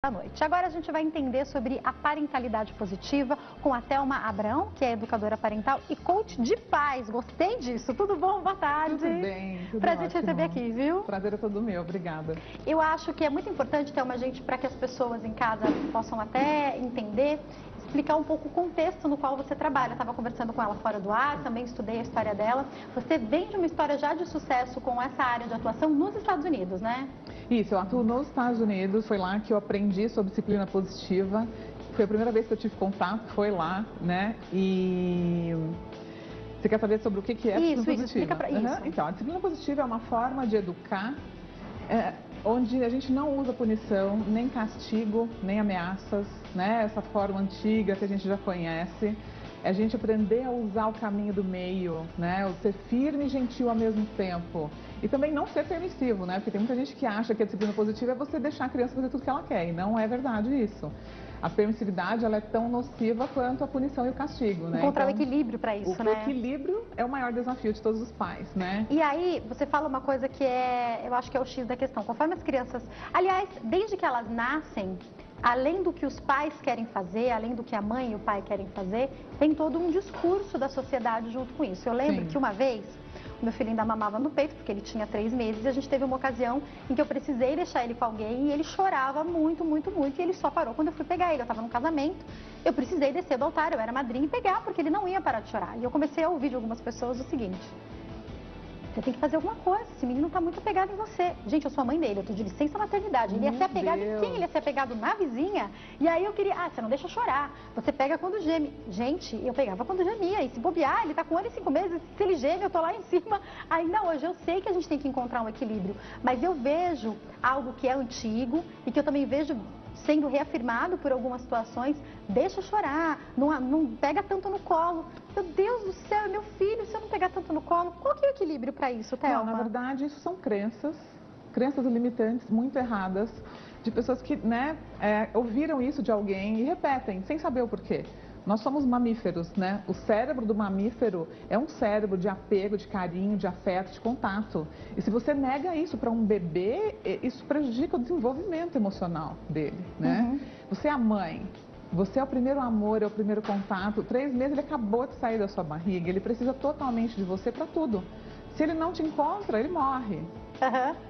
Da noite. Agora a gente vai entender sobre a parentalidade positiva com a Thelma Abrão, que é educadora parental e coach de pais. Gostei disso. Tudo bom? Boa tarde. Tudo bem, tudo Prazer ótimo. te receber aqui, viu? Prazer é todo meu, obrigada. Eu acho que é muito importante, Thelma, gente, para que as pessoas em casa possam até entender, explicar um pouco o contexto no qual você trabalha. Eu estava conversando com ela fora do ar, também estudei a história dela. Você vem de uma história já de sucesso com essa área de atuação nos Estados Unidos, né? Isso, eu atuo nos Estados Unidos, foi lá que eu aprendi sobre disciplina positiva. Foi a primeira vez que eu tive contato, foi lá, né? E você quer saber sobre o que é a disciplina positiva? Explica pra isso. Então, a disciplina positiva é uma forma de educar onde a gente não usa punição, nem castigo, nem ameaças, né? Essa forma antiga que a gente já conhece. É a gente aprender a usar o caminho do meio, né? O ser firme e gentil ao mesmo tempo. E também não ser permissivo, né? Porque tem muita gente que acha que a disciplina positiva é você deixar a criança fazer tudo que ela quer. E não é verdade isso. A permissividade, ela é tão nociva quanto a punição e o castigo, né? Encontrar o equilíbrio para isso, né? O equilíbrio é o maior desafio de todos os pais, né? E aí, você fala uma coisa que eu acho que é o X da questão. Conforme as crianças, aliás, desde que elas nascem, além do que os pais querem fazer, além do que a mãe e o pai querem fazer, tem todo um discurso da sociedade junto com isso. Eu lembro que uma vez, o meu filho ainda mamava no peito, porque ele tinha 3 meses, e a gente teve uma ocasião em que eu precisei deixar ele com alguém e ele chorava muito, muito, muito, e ele só parou quando eu fui pegar ele. Eu estava num casamento, eu precisei descer do altar, eu era madrinha, e pegar, porque ele não ia parar de chorar. E eu comecei a ouvir de algumas pessoas o seguinte: você tem que fazer alguma coisa, esse menino está muito apegado em você. Gente, eu sou a mãe dele, eu estou de licença maternidade. Ele ia ser apegado em quem? Ele ia ser apegado na vizinha? E aí eu queria, você não deixa chorar, você pega quando geme. Gente, eu pegava quando gemia, e se bobear, ele está com 1 ano e 5 meses, se ele geme, eu estou lá em cima. Ainda hoje eu sei que a gente tem que encontrar um equilíbrio, mas eu vejo algo que é antigo e que eu também vejo sendo reafirmado por algumas situações. Deixa chorar, não pega tanto no colo. Meu Deus do céu, é meu filho, se eu não pegar tanto no colo, qual que é o equilíbrio para isso, Thelma? Não, na verdade, isso são crenças limitantes muito erradas, de pessoas que, né, ouviram isso de alguém e repetem, sem saber o porquê. Nós somos mamíferos, né? O cérebro do mamífero é um cérebro de apego, de carinho, de afeto, de contato. E se você nega isso para um bebê, isso prejudica o desenvolvimento emocional dele, né? Você é a mãe, você é o primeiro amor, é o primeiro contato. 3 meses ele acabou de sair da sua barriga, ele precisa totalmente de você para tudo. Se ele não te encontra, ele morre.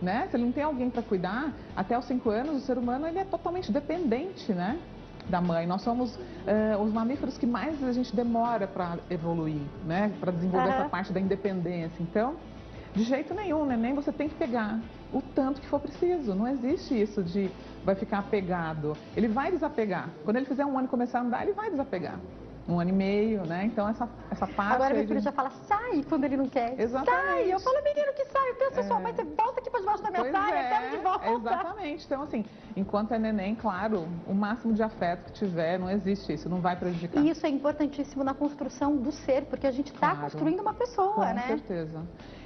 Né? Se ele não tem alguém para cuidar, até os 5 anos, o ser humano ele é totalmente dependente, né, da mãe. Nós somos os mamíferos que mais a gente demora para evoluir, né, para desenvolver essa parte da independência. Então, de jeito nenhum, né, nem você tem que pegar o tanto que for preciso. Não existe isso de vai ficar apegado. Ele vai desapegar. Quando ele fizer 1 ano e começar a andar, ele vai desapegar. 1 ano e meio, né? Então essa parte... Agora meu filho já fala, sai, quando ele não quer. Exatamente. Sai, eu falo, menino que sai, eu penso, sua mãe, você volta aqui para debaixo da minha saia, pega de volta. Exatamente. Então, assim, enquanto é neném, claro, o máximo de afeto que tiver, não existe isso, não vai prejudicar. E isso é importantíssimo na construção do ser, porque a gente está construindo uma pessoa, né? Com certeza.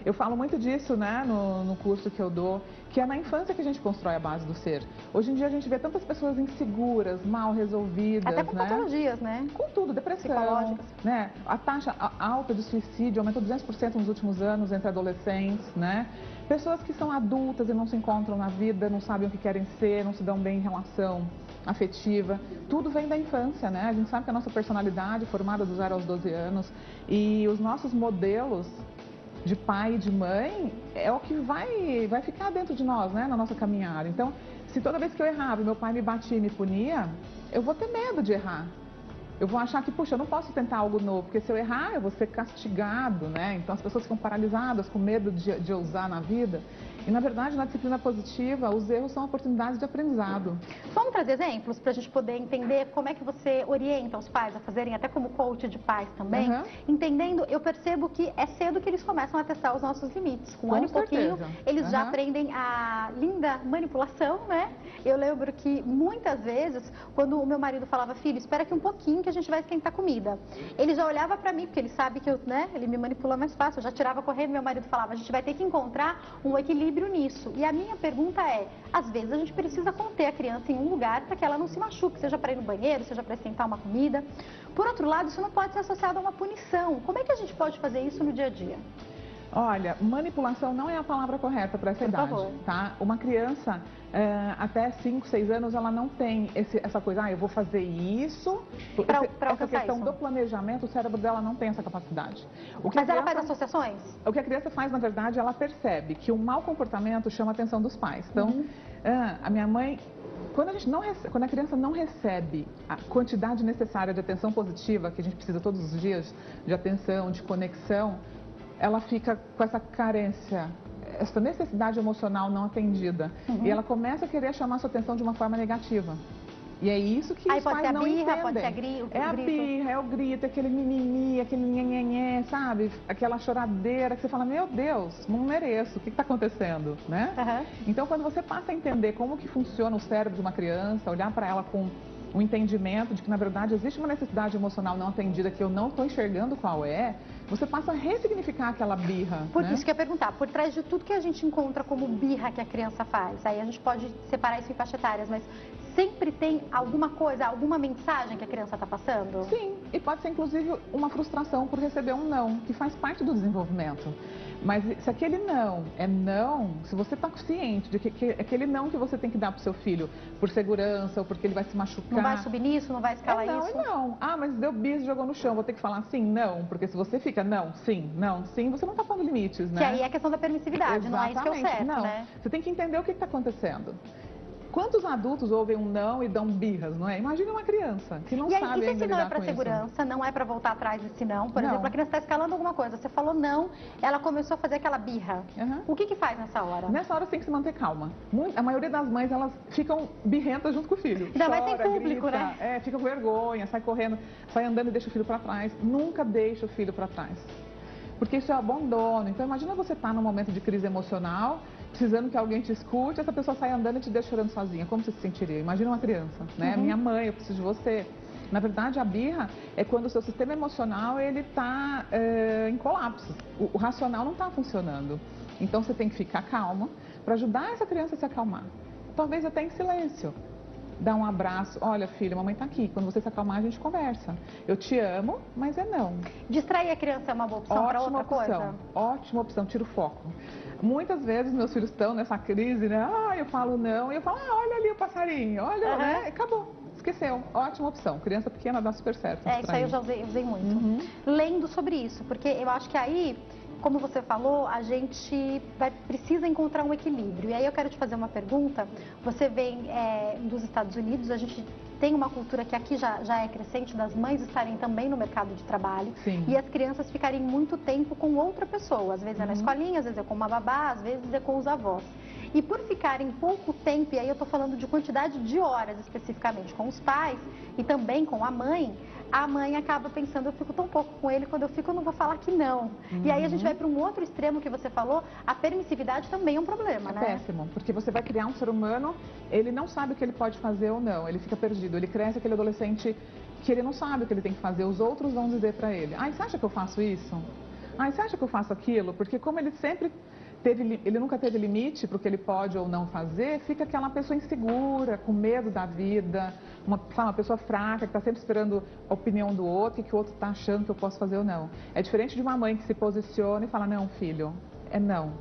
Eu falo muito disso, né, no curso que eu dou, que é na infância que a gente constrói a base do ser. Hoje em dia a gente vê tantas pessoas inseguras, mal resolvidas, até com patologias, né? Com tudo, depressão, né? A taxa alta de suicídio aumentou 200% nos últimos anos entre adolescentes, né? Pessoas que são adultas e não se encontram na vida, não sabem o que querem ser, não se dão bem em relação afetiva, tudo vem da infância, né? A gente sabe que a nossa personalidade é formada do 0 aos 12 anos e os nossos modelos de pai e de mãe é o que vai ficar dentro de nós, né, na nossa caminhada. Então, se toda vez que eu errava e meu pai me batia e me punia, eu vou ter medo de errar. Eu vou achar que, puxa, eu não posso tentar algo novo, porque se eu errar, eu vou ser castigado, né? Então as pessoas ficam paralisadas, com medo de ousar na vida. E, na verdade, na disciplina positiva, os erros são oportunidades de aprendizado. Vamos trazer exemplos para a gente poder entender como é que você orienta os pais a fazerem, até como coach de pais também? Entendendo, eu percebo que é cedo que eles começam a testar os nossos limites. Com 1 ano e pouquinho, eles já aprendem a linda manipulação, né? Eu lembro que, muitas vezes, quando o meu marido falava, filho, espera aqui um pouquinho que a gente vai esquentar comida. Ele já olhava para mim, porque ele sabe que ele me manipula mais fácil. Eu já tirava correndo, meu marido falava, a gente vai ter que encontrar um equilíbrio nisso. E a minha pergunta é, às vezes a gente precisa conter a criança em um lugar para que ela não se machuque, seja para ir no banheiro, seja para esquentar uma comida. Por outro lado, isso não pode ser associado a uma punição. Como é que a gente pode fazer isso no dia a dia? Olha, manipulação não é a palavra correta para essa Por idade, favor. tá? Uma criança até 5, 6 anos, ela não tem essa coisa, eu vou fazer isso. Pra Essa questão isso. do planejamento, o cérebro dela não tem essa capacidade. Mas ela faz associações? O que a criança faz, na verdade, ela percebe que o mau comportamento chama a atenção dos pais. Então, a minha mãe... Quando a criança não recebe a quantidade necessária de atenção positiva, que a gente precisa todos os dias, de atenção, de conexão, ela fica com essa carência, essa necessidade emocional não atendida. E ela começa a querer chamar sua atenção de uma forma negativa. E é isso que Aí os pode pais ser a não birra, entendem. pode ser o É a grito. birra, é o grito, aquele mimimi, aquele nhenhenhé, sabe? Aquela choradeira que você fala, meu Deus, não mereço, o que está acontecendo, né? Então, quando você passa a entender como que funciona o cérebro de uma criança, olhar para ela com o entendimento de que, na verdade, existe uma necessidade emocional não atendida que eu não estou enxergando qual é, você passa a ressignificar aquela birra. Por né? isso que eu ia perguntar, por trás de tudo que a gente encontra como birra que a criança faz, aí a gente pode separar isso em faixas etárias, mas sempre tem alguma coisa, alguma mensagem que a criança está passando? Sim, e pode ser inclusive uma frustração por receber um não, que faz parte do desenvolvimento. Mas se aquele não é não, se você está ciente de que aquele não que você tem que dar para o seu filho por segurança ou porque ele vai se machucar... Não vai subir nisso, não vai escalar não, isso? Não, ah, mas deu bis e jogou no chão, vou ter que falar sim, não, porque se você fica não, sim, você não está pondo limites, né? Que aí é a questão da permissividade, não é isso que é o certo, não. né? Você tem que entender o que está acontecendo. Quantos adultos ouvem um não e dão birras, não é? Imagina uma criança que não sabe E se ainda esse não é lidar para com segurança, isso. não é para voltar atrás desse não? Por Não. exemplo, a criança está escalando alguma coisa, você falou não, ela começou a fazer aquela birra. O que faz nessa hora? Nessa hora você tem que se manter calma. A maioria das mães, elas ficam birrentas junto com o filho. Ainda mais sem público, grita, né? fica com vergonha, sai correndo, sai andando e deixa o filho para trás. Nunca deixa o filho para trás. Porque isso é abandono. Então imagina você estar num momento de crise emocional, precisando que alguém te escute, essa pessoa sai andando e te deixa chorando sozinha. Como você se sentiria? Imagina uma criança, né? Minha mãe, eu preciso de você. Na verdade, a birra é quando o seu sistema emocional ele está em colapso. O racional não está funcionando. Então você tem que ficar calma para ajudar essa criança a se acalmar. Talvez até em silêncio. Dar um abraço, olha filha, mamãe está aqui, quando você se acalmar a gente conversa. Eu te amo, mas é não. Distrair a criança é uma boa opção para outra coisa? Ótima opção, tira o foco. Muitas vezes meus filhos estão nessa crise, né? Eu falo não, e eu falo, olha ali o passarinho, olha, né? Acabou, esqueceu. Ótima opção. Criança pequena dá super certo. Isso aí eu já usei muito. Lendo sobre isso, porque eu acho que aí, como você falou, a gente precisa encontrar um equilíbrio. E aí eu quero te fazer uma pergunta. Você vem dos Estados Unidos, a gente tem uma cultura que aqui já é crescente, das mães estarem também no mercado de trabalho. Sim. E as crianças ficarem muito tempo com outra pessoa. Às vezes é na escolinha, às vezes é com uma babá, às vezes é com os avós. E por ficarem pouco tempo, e aí eu estou falando de quantidade de horas especificamente com os pais e também com a mãe acaba pensando, eu fico tão pouco com ele, quando eu fico eu não vou falar que não. E aí a gente vai para um outro extremo que você falou, a permissividade também é um problema, né? É péssimo, porque você vai criar um ser humano, ele não sabe o que ele pode fazer ou não, ele fica perdido, ele cresce aquele adolescente que ele não sabe o que ele tem que fazer, os outros vão dizer para ele, você acha que eu faço isso? Você acha que eu faço aquilo? Porque como ele sempre... ele nunca teve limite para o que ele pode ou não fazer, fica aquela pessoa insegura, com medo da vida, uma pessoa fraca, que está sempre esperando a opinião do outro, que o outro está achando que eu posso fazer ou não. É diferente de uma mãe que se posiciona e fala, não, filho, é não.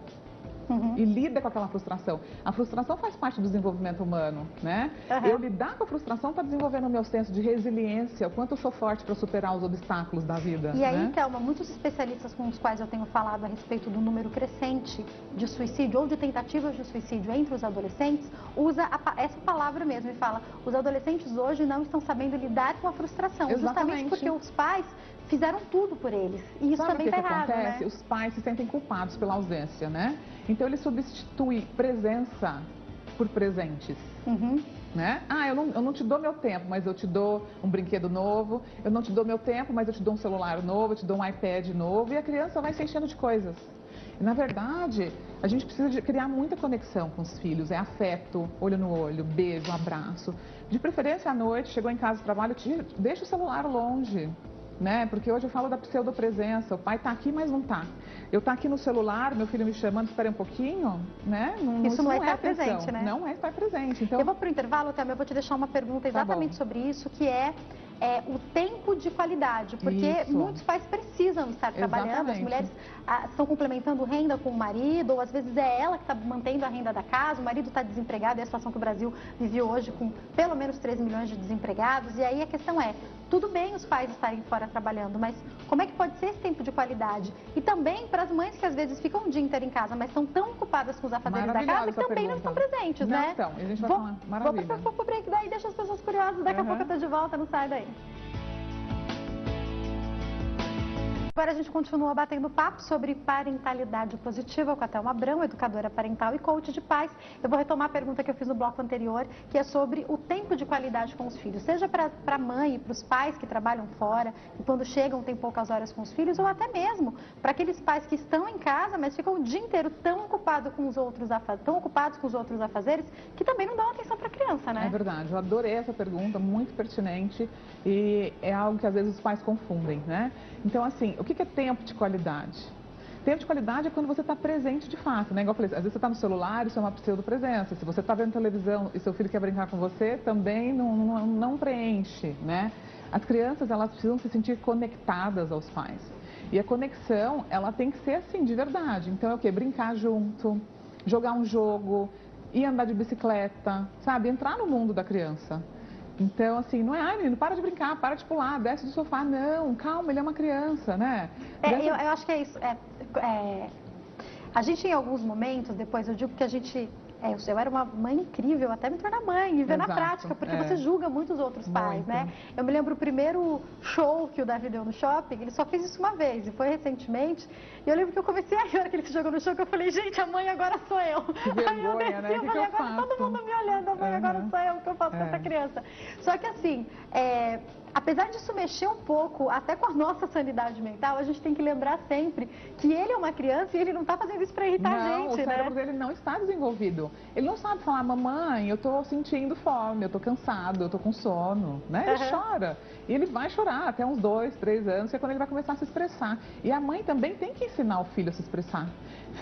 E lida com aquela frustração. A frustração faz parte do desenvolvimento humano, né? Eu lidar com a frustração está desenvolvendo o meu senso de resiliência, o quanto eu sou forte para superar os obstáculos da vida. E aí, Thelma, muitos especialistas com os quais eu tenho falado a respeito do número crescente de suicídio ou de tentativas de suicídio entre os adolescentes, usa essa palavra mesmo e fala, os adolescentes hoje não estão sabendo lidar com a frustração, justamente porque os pais fizeram tudo por eles. E isso também está errado, acontece? né? Os pais se sentem culpados pela ausência, né? Então eles substituem presença por presentes. Né? Eu não te dou meu tempo, mas eu te dou um brinquedo novo. Eu não te dou meu tempo, mas eu te dou um celular novo, eu te dou um iPad novo. E a criança vai se enchendo de coisas. E, na verdade, a gente precisa de criar muita conexão com os filhos. É afeto, olho no olho, beijo, abraço. De preferência à noite, chegou em casa do trabalho, deixa o celular longe. Né? Porque hoje eu falo da pseudopresença, o pai está aqui, mas não está. Eu estou aqui no celular, meu filho me chamando, espera um pouquinho, né? Isso não é estar presente, né? Não é estar presente. Então... Eu vou para o intervalo, Thelma, eu vou te deixar uma pergunta exatamente sobre isso, que é o tempo de qualidade, porque Isso. muitos pais precisam estar trabalhando, as Exatamente. mulheres estão complementando renda com o marido, ou às vezes é ela que está mantendo a renda da casa, o marido está desempregado, é a situação que o Brasil vive hoje com pelo menos 3 milhões de desempregados, e aí a questão é, tudo bem os pais estarem fora trabalhando, mas como é que pode ser esse tempo de qualidade? E também para as mães que às vezes ficam o dia inteiro em casa, mas estão tão ocupadas com os afazeres da casa que também não estão presentes, não, né? Então, a gente vai falar, Vou maravilha. passar um pouco break daí, deixa as pessoas curiosas, daqui a pouco eu tô de volta, não sai daí. Agora a gente continua batendo papo sobre parentalidade positiva com a Thelma Abrão, educadora parental e coach de pais. Eu vou retomar a pergunta que eu fiz no bloco anterior, que é sobre o tempo de qualidade com os filhos, seja para a mãe e para os pais que trabalham fora e quando chegam tem poucas horas com os filhos, ou até mesmo para aqueles pais que estão em casa, mas ficam o dia inteiro tão ocupados com os outros afazeres, que também não dão atenção para a criança, né? É verdade, eu adorei essa pergunta, muito pertinente e é algo que às vezes os pais confundem, né? Então, assim, o que é tempo de qualidade? Tempo de qualidade é quando você está presente de fato, né? Igual eu falei, às vezes você está no celular, isso é uma pseudo-presença. Se você está vendo televisão e seu filho quer brincar com você, também não preenche, né? As crianças, elas precisam se sentir conectadas aos pais. E a conexão, ela tem que ser assim, de verdade. Então é o quê? Brincar junto, jogar um jogo, ir andar de bicicleta, sabe? Entrar no mundo da criança. Então, assim, não é, ai menino, para de brincar, para de pular, desce do sofá. Não, calma, ele é uma criança, né? Eu acho que é isso. A gente, em alguns momentos, depois eu digo que a gente... eu era uma mãe incrível, até me tornar mãe e ver na Exato, prática, porque você julga muito os outros pais, né? Eu me lembro o primeiro show que o Davi deu no shopping, ele só fez isso uma vez, e foi recentemente. E eu lembro que eu comecei a ver que ele se jogou no chão, que eu falei, gente, a mãe agora sou eu. Que vergonha, né? Eu falei, agora todo mundo me olhando, a mãe agora sou eu, o que eu faço com essa criança? Só que assim, apesar disso mexer um pouco, até com a nossa sanidade mental, a gente tem que lembrar sempre que ele é uma criança e ele não está fazendo isso para irritar a gente, o cérebro dele não está desenvolvido. Ele não sabe falar, mamãe, eu estou sentindo fome, eu estou cansado, eu estou com sono, né? Ele chora. E ele vai chorar até uns 2, 3 anos, que é quando ele vai começar a se expressar. E a mãe também tem que ensinar o filho a se expressar.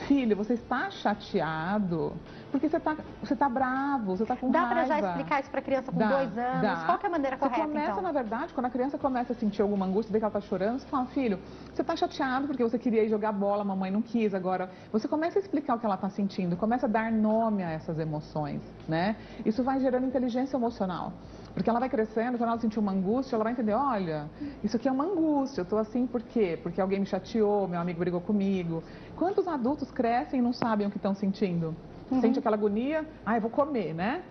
Filho, você está chateado porque você está bravo, você está com raiva. Dá para já explicar isso para a criança com 2 anos? Dá. Qual que é a maneira correta, começa, então? Na verdade, quando a criança começa a sentir alguma angústia, vê que ela está chorando, você fala, filho, você está chateado porque você queria ir jogar bola, a mamãe não quis, agora você começa a explicar o que ela está sentindo, começa a dar nome a essas emoções, né? Isso vai gerando inteligência emocional. Porque ela vai crescendo, quando ela sentir uma angústia, ela vai entender, olha, isso aqui é uma angústia, eu estou assim por quê? Porque alguém me chateou, meu amigo brigou comigo. Quantos adultos crescem e não sabem o que estão sentindo? Sente aquela agonia, eu vou comer, né?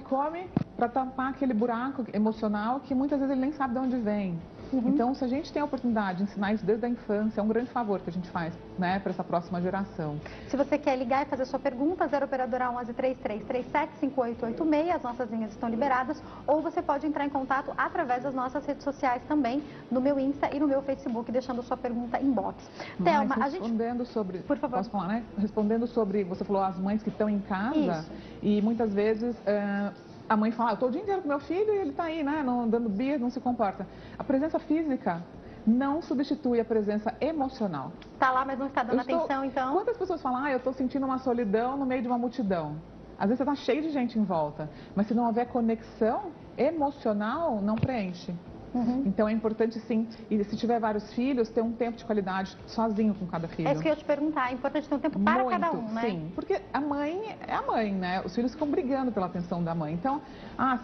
Come, para tampar aquele buraco emocional que muitas vezes ele nem sabe de onde vem. Então, se a gente tem a oportunidade de ensinar isso desde a infância, é um grande favor que a gente faz, né, para essa próxima geração. Se você quer ligar e fazer sua pergunta, 0 operadora 11 3337 5886, as nossas linhas estão liberadas, ou você pode entrar em contato através das nossas redes sociais também, no meu Insta e no meu Facebook, deixando sua pergunta inbox. Thelma, respondendo sobre, por favor. Posso falar, né? Respondendo sobre, você falou as mães que estão em casa, e muitas vezes a mãe fala, eu estou o dia inteiro com meu filho e ele está aí, né, não dando birra, não se comporta. A presença física não substitui a presença emocional. Está lá, mas não está dando atenção, então? Quantas pessoas falam, eu estou sentindo uma solidão no meio de uma multidão? Às vezes você está cheio de gente em volta, mas se não houver conexão emocional, não preenche. Então é importante sim, e se tiver vários filhos, ter um tempo de qualidade sozinho com cada filho. É isso que eu ia te perguntar, é importante ter um tempo para cada um, né? Sim, porque a mãe é a mãe, né? Os filhos ficam brigando pela atenção da mãe. Então,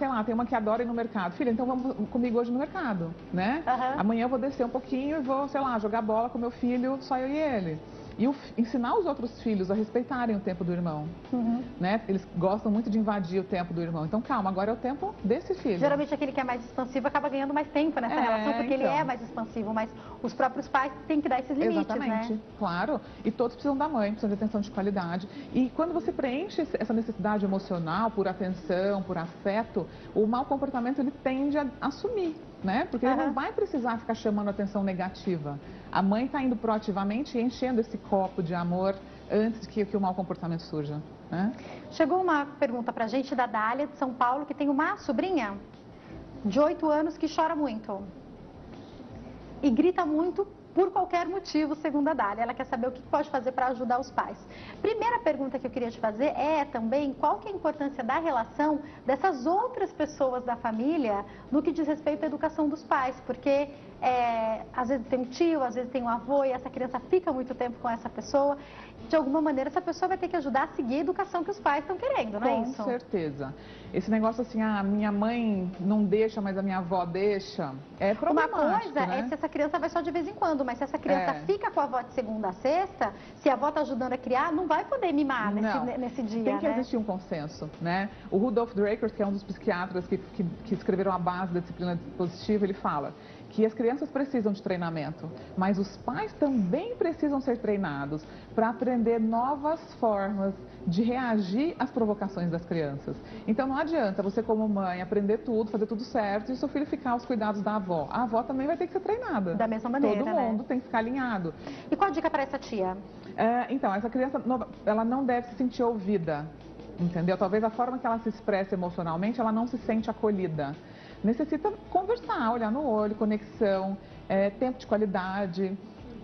sei lá, tem uma que adora ir no mercado. Filha, então vamos comigo hoje no mercado, né? Amanhã eu vou descer um pouquinho e vou, sei lá, jogar bola com meu filho, só eu e ele. E ensinar os outros filhos a respeitarem o tempo do irmão, né? Eles gostam muito de invadir o tempo do irmão. Então, calma, agora é o tempo desse filho. Geralmente aquele que é mais expansivo acaba ganhando mais tempo nessa relação, porque ele é mais expansivo, mas os próprios pais têm que dar esses limites, né? Claro. E todos precisam da mãe, precisam de atenção de qualidade. E quando você preenche essa necessidade emocional por atenção, por afeto, o mau comportamento ele tende a assumir, né? Porque ele não vai precisar ficar chamando atenção negativa. A mãe está indo proativamente e enchendo esse copo de amor antes que o mau comportamento surja, né? Chegou uma pergunta pra gente da Dália, de São Paulo, que tem uma sobrinha de 8 anos que chora muito. E grita muito por qualquer motivo, segundo a Dália. Ela quer saber o que pode fazer para ajudar os pais. Primeira pergunta que eu queria te fazer é também qual que é a importância da relação dessas outras pessoas da família no que diz respeito à educação dos pais, porque às vezes tem um tio, às vezes tem um avô e essa criança fica muito tempo com essa pessoa. De alguma maneira, essa pessoa vai ter que ajudar a seguir a educação que os pais estão querendo, não é isso? Com certeza. Esse negócio assim, minha mãe não deixa, mas a minha avó deixa, é problemático, uma coisa né? É se essa criança vai só de vez em quando, mas se essa criança fica com a avó de segunda a sexta, se a avó está ajudando a criar, não vai poder mimar nesse dia, Tem que existir um consenso, né? O Rudolf Dreikurs, que é um dos psiquiatras que escreveram a base da disciplina positiva, ele fala que as crianças precisam de treinamento, mas os pais também precisam ser treinados para aprender novas formas de reagir às provocações das crianças. Então não adianta você como mãe aprender tudo, fazer tudo certo e o seu filho ficar aos cuidados da avó. A avó também vai ter que ser treinada. Da mesma maneira, todo mundo tem que ficar alinhado. E qual a dica para essa tia? Então, essa criança, ela não deve se sentir ouvida, entendeu? Talvez a forma que ela se expressa emocionalmente, ela não se sente acolhida. Necessita conversar, olhar no olho, conexão, tempo de qualidade.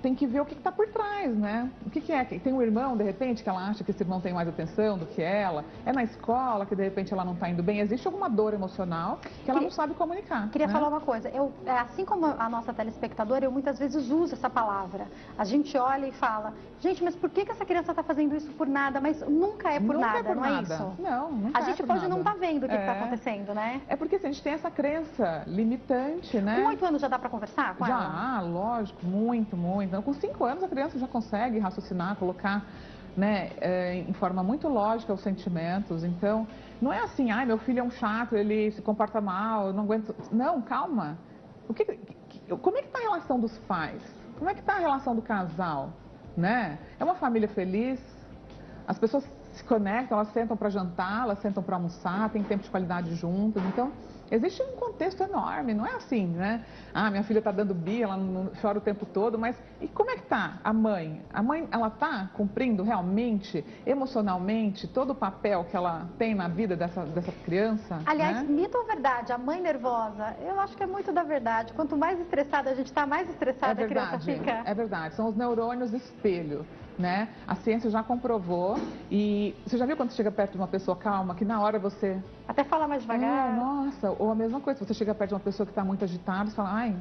Tem que ver o que está por trás, né? O que é? Tem um irmão, de repente, que ela acha que esse irmão tem mais atenção do que ela? É na escola que, de repente, ela não está indo bem? Existe alguma dor emocional que ela não sabe comunicar. Queria falar uma coisa. Assim como a nossa telespectadora, eu muitas vezes uso essa palavra. A gente olha e fala, gente, mas por que essa criança está fazendo isso por nada? Mas nunca é por nada, não é isso? Não, nunca A gente pode não estar vendo o que está acontecendo, né? É porque assim, a gente tem essa crença limitante, né? Com 8 anos já dá para conversar com ela? Já, lógico, muito, muito. Com 5 anos a criança já consegue raciocinar, colocar, né, em forma muito lógica os sentimentos. Então, não é assim, ai, meu filho é um chato, ele se comporta mal, eu não aguento. Não, calma. Como é que está a relação dos pais? Como é que está a relação do casal? Né? É uma família feliz? As pessoas se conectam, elas sentam para jantar, elas sentam para almoçar, tem tempo de qualidade juntas. Então, existe um contexto enorme, não é assim, né? Minha filha está dando birra, ela não chora o tempo todo, mas e como é que tá a mãe? A mãe, ela está cumprindo realmente, emocionalmente, todo o papel que ela tem na vida dessa criança? Aliás, né? mito ou verdade? A mãe nervosa, eu acho que é muito da verdade. Quanto mais estressada a gente está, mais estressada a criança fica. É verdade, são os neurônios espelho. Né? A ciência já comprovou e você já viu quando você chega perto de uma pessoa calma, que na hora você... Até fala mais devagar. Nossa, ou a mesma coisa, você chega perto de uma pessoa que está muito agitada, você fala, ai,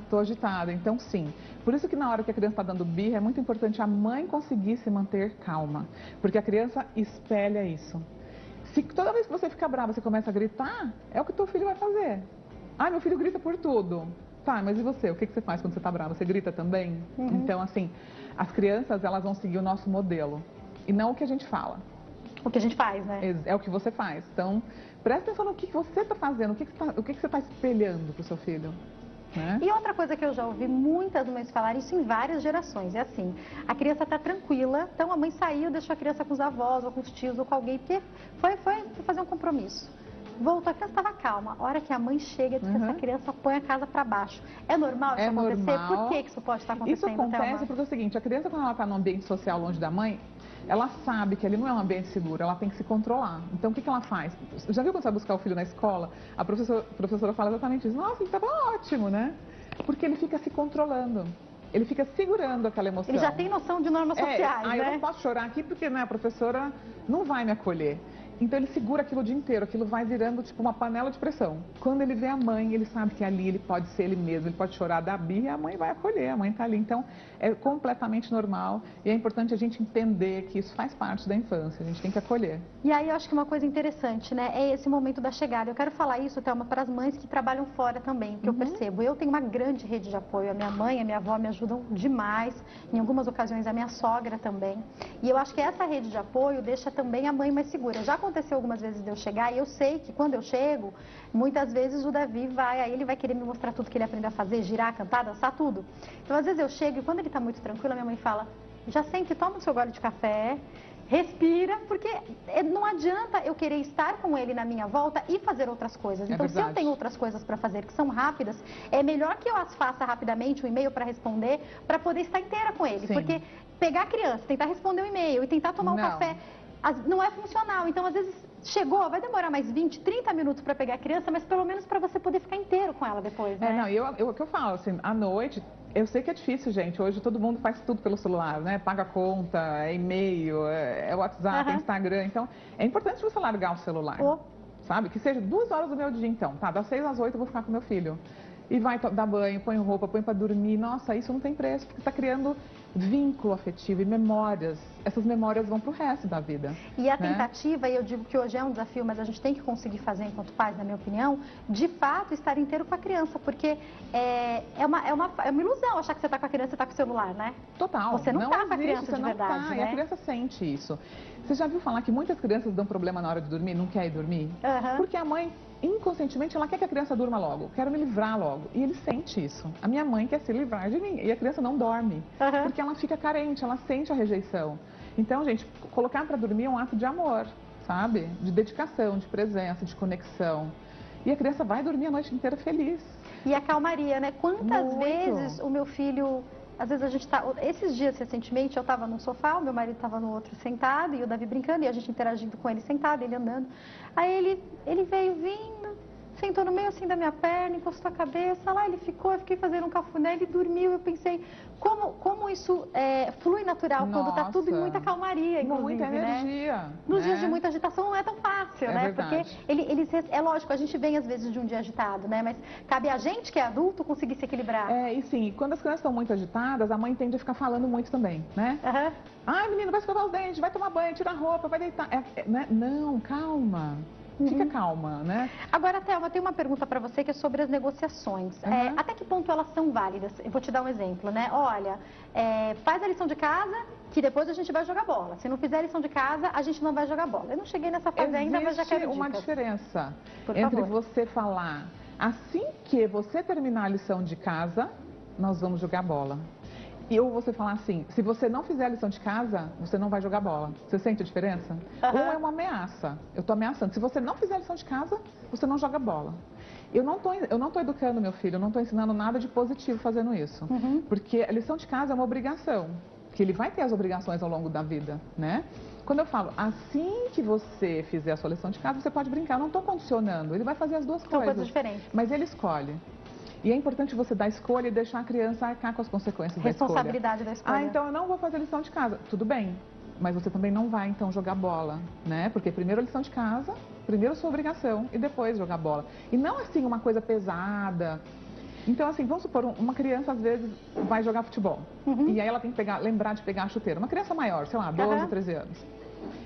tô agitada. Então sim, por isso que na hora que a criança está dando birra, é muito importante a mãe conseguir se manter calma, porque a criança espelha isso. Se toda vez que você fica brava, você começa a gritar, é o que teu filho vai fazer. Meu filho grita por tudo. Tá, mas e você? O que você faz quando você está brava? Você grita também? Então, assim, as crianças, elas vão seguir o nosso modelo e não o que a gente fala. O que a gente faz, né? É o que você faz. Então, presta atenção no que você está fazendo, o que você está espelhando para o seu filho. Né? E outra coisa que eu já ouvi muitas mães falarem, isso em várias gerações, é assim, a criança está tranquila, então a mãe saiu, deixou a criança com os avós, ou com os tios, ou com alguém, porque foi fazer um compromisso. Voltou, a criança estava calma. A hora que a mãe chega, diz que essa criança põe a casa para baixo. É normal isso acontecer? Normal. Por que isso pode estar acontecendo? Isso acontece porque é o seguinte, a criança quando ela está num ambiente social longe da mãe, ela sabe que ali não é um ambiente seguro, ela tem que se controlar. Então o que ela faz? Já viu quando você vai buscar o filho na escola? A professora fala exatamente isso. Nossa, ele estava ótimo, né? Porque ele fica se controlando. Ele fica segurando aquela emoção. Ele já tem noção de normas sociais, né? Eu não posso chorar aqui porque a professora não vai me acolher. Então ele segura aquilo o dia inteiro, aquilo vai virando tipo uma panela de pressão. Quando ele vê a mãe, ele sabe que ali ele pode ser ele mesmo, ele pode chorar da birra e a mãe vai acolher, a mãe está ali. Então é completamente normal e é importante a gente entender que isso faz parte da infância, a gente tem que acolher. E aí eu acho que uma coisa interessante, né, é esse momento da chegada. Eu quero falar isso, Thelma, para as mães que trabalham fora também, que eu percebo. Eu tenho uma grande rede de apoio, a minha mãe e a minha avó me ajudam demais, em algumas ocasiões a minha sogra também. E eu acho que essa rede de apoio deixa também a mãe mais segura. Já aconteceu algumas vezes de eu chegar e eu sei que quando eu chego, muitas vezes o Davi aí ele vai querer me mostrar tudo que ele aprendeu a fazer, girar, cantar, dançar, tudo. Então às vezes eu chego e quando ele está muito tranquilo, a minha mãe fala, já sente, toma o seu gole de café, respira, porque não adianta eu querer estar com ele na minha volta e fazer outras coisas. Então, se eu tenho outras coisas para fazer que são rápidas, é melhor que eu as faça rapidamente, um e-mail para responder, para poder estar inteira com ele. Sim. Porque pegar a criança, tentar responder um e-mail e tentar tomar um café, não é funcional. Então, às vezes, chegou, vai demorar mais 20, 30 minutos para pegar a criança, mas pelo menos para você poder ficar inteiro com ela depois, né? O que eu falo, assim, à noite, Eu sei que é difícil, gente. Hoje todo mundo faz tudo pelo celular, né? Paga conta, é e-mail, é WhatsApp, é Instagram. Então, é importante você largar o celular, sabe? Que seja 2 horas do meu dia, então. Tá, das 6 às 8 eu vou ficar com meu filho. E vai dar banho, põe roupa, põe pra dormir. Nossa, isso não tem preço, porque tá criando vínculo afetivo e memórias. Essas memórias vão pro resto da vida. E a tentativa, e eu digo que hoje é um desafio, mas a gente tem que conseguir fazer enquanto pais, na minha opinião, de fato estar inteiro com a criança, porque é uma ilusão achar que você está com a criança e está com o celular, né? Total. Você não está com a existe, criança você de não verdade, tá, né? E a criança sente isso. Você já viu falar que muitas crianças dão problema na hora de dormir, não quer ir dormir? Porque a mãe, inconscientemente, ela quer que a criança durma logo, quero me livrar logo. E ele sente isso. A minha mãe quer se livrar de mim e a criança não dorme, porque ela fica carente, ela sente a rejeição. Então, gente, colocar para dormir é um ato de amor, sabe? De dedicação, de presença, de conexão. E a criança vai dormir a noite inteira feliz. E a calmaria, né? Quantas vezes o meu filho... Às vezes a gente tá... Esses dias, recentemente, eu estava num sofá, o meu marido estava no outro sentado, e o Davi brincando, e a gente interagindo com ele sentado, ele andando. Aí ele veio vindo, sentou no meio assim da minha perna, encostou a cabeça, lá ele ficou, eu fiquei fazendo um cafuné, ele dormiu. Eu pensei, como isso flui natural quando está tudo em muita calmaria, inclusive, muita energia. Né? Nos dias de muita agitação não é tão fácil, né? Verdade. Porque é lógico, a gente vem às vezes de um dia agitado, né? Mas cabe a gente que é adulto conseguir se equilibrar. E sim, quando as crianças estão muito agitadas, a mãe tende a ficar falando muito também, né? Ai, menino, vai escovar os dentes, vai tomar banho, tira a roupa, vai deitar. Né? Não, calma. Fica calma, né? Agora, Thelma, tem uma pergunta para você que é sobre as negociações. Até que ponto elas são válidas? Eu vou te dar um exemplo, né? Olha, faz a lição de casa, que depois a gente vai jogar bola. Se não fizer a lição de casa, a gente não vai jogar bola. Eu não cheguei nessa fase ainda, mas já quero dicas. Existe uma diferença entre você falar, assim que você terminar a lição de casa, nós vamos jogar bola. E ou você falar assim, se você não fizer a lição de casa, você não vai jogar bola. Você sente a diferença? Um é uma ameaça. Eu estou ameaçando. Se você não fizer a lição de casa, você não joga bola. Eu não tô educando meu filho, eu não estou ensinando nada de positivo fazendo isso. Porque a lição de casa é uma obrigação. Que ele vai ter as obrigações ao longo da vida, né? Quando eu falo, assim que você fizer a sua lição de casa, você pode brincar. Eu não estou condicionando. Ele vai fazer as duas coisas. São coisas diferentes. Mas ele escolhe. E é importante você dar escolha e deixar a criança arcar com as consequências da escolha. Responsabilidade da escolha. Então eu não vou fazer lição de casa. Tudo bem, mas você também não vai, então, jogar bola, né? Porque primeiro a lição de casa, primeiro a sua obrigação e depois jogar bola. E não, assim, uma coisa pesada. Então, assim, vamos supor, uma criança, às vezes, vai jogar futebol. E aí ela tem que lembrar de pegar a chuteira. Uma criança maior, sei lá, 12, 13 anos.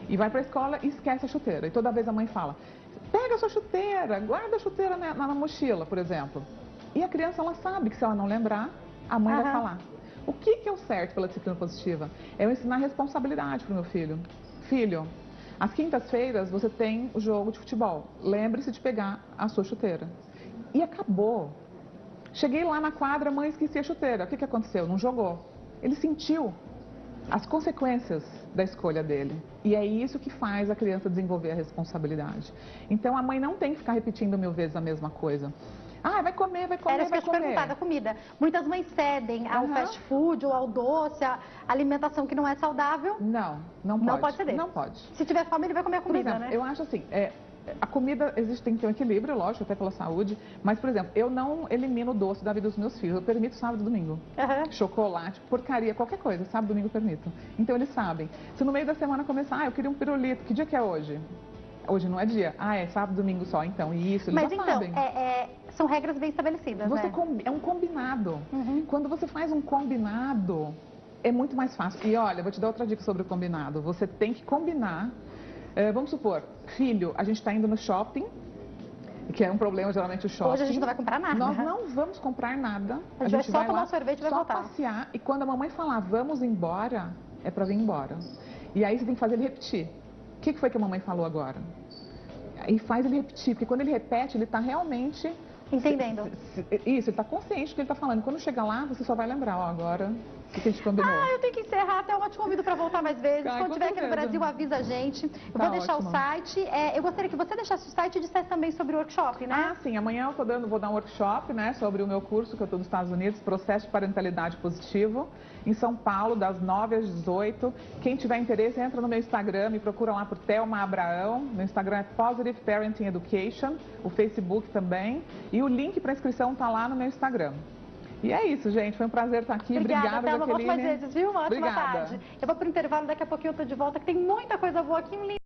E vai pra escola e esquece a chuteira. E toda vez a mãe fala, pega a sua chuteira, guarda a chuteira na mochila, por exemplo. E a criança, ela sabe que se ela não lembrar, a mãe vai falar. O que é o certo pela disciplina positiva? É eu ensinar responsabilidade para o meu filho. Filho, às quintas-feiras você tem o jogo de futebol. Lembre-se de pegar a sua chuteira. E acabou. Cheguei lá na quadra, a mãe esqueci a chuteira. O que aconteceu? Não jogou. Ele sentiu as consequências da escolha dele. E é isso que faz a criança desenvolver a responsabilidade. Então a mãe não tem que ficar repetindo 1000 vezes a mesma coisa. Vai comer, vai comer, Era isso que eu te perguntar da comida. Muitas mães cedem ao fast food ou ao doce, a alimentação que não é saudável. Não pode. Não pode ceder. Não pode. Se tiver fome, ele vai comer a comida, por exemplo, né? Eu acho assim, a comida tem que ter um equilíbrio, lógico, até pela saúde. Mas, por exemplo, eu não elimino o doce da vida dos meus filhos. Eu permito sábado e domingo. Chocolate, porcaria, qualquer coisa. Sábado e domingo eu permito. Então eles sabem. Se no meio da semana começar, eu queria um pirulito. Que dia que é hoje? Hoje não é dia. É sábado, domingo só, então. E isso, eles já sabem. Mas então, são regras bem estabelecidas, né? É um combinado. Quando você faz um combinado, é muito mais fácil. E olha, vou te dar outra dica sobre o combinado. Você tem que combinar. Vamos supor, filho, a gente está indo no shopping, que é um problema, geralmente, o shopping. Hoje a gente não vai comprar nada. Nós não vamos comprar nada. A gente vai só tomar sorvete e vai voltar. Só passear. E quando a mamãe falar, vamos embora, é para vir embora. E aí você tem que fazer ele repetir. O que foi que a mamãe falou agora? E faz ele repetir, porque quando ele repete, ele está realmente... Entendendo. Isso, ele está consciente do que ele está falando. Quando chegar lá, você só vai lembrar, agora, o que a gente combinou. Eu tenho que encerrar, até eu te convido para voltar mais vezes. Quando estiver aqui no Brasil, avisa a gente. Eu vou deixar o site. Eu gostaria que você deixasse o site e dissesse também sobre o workshop, né? Sim, amanhã eu vou dar um workshop, né, sobre o meu curso, que eu estou nos Estados Unidos, Processo de Parentalidade Positivo, em São Paulo, das 9 às 18. Quem tiver interesse, entra no meu Instagram, me procura lá por Thelma Abraão. Meu Instagram é Positive Parenting Education, o Facebook também. E o link para inscrição está lá no meu Instagram. E é isso, gente. Foi um prazer estar aqui. Obrigada, Thelma. Jaqueline. Volte mais vezes, viu? Uma ótima Obrigada. tarde. Eu vou para o intervalo, daqui a pouquinho eu estou de volta, que tem muita coisa boa aqui.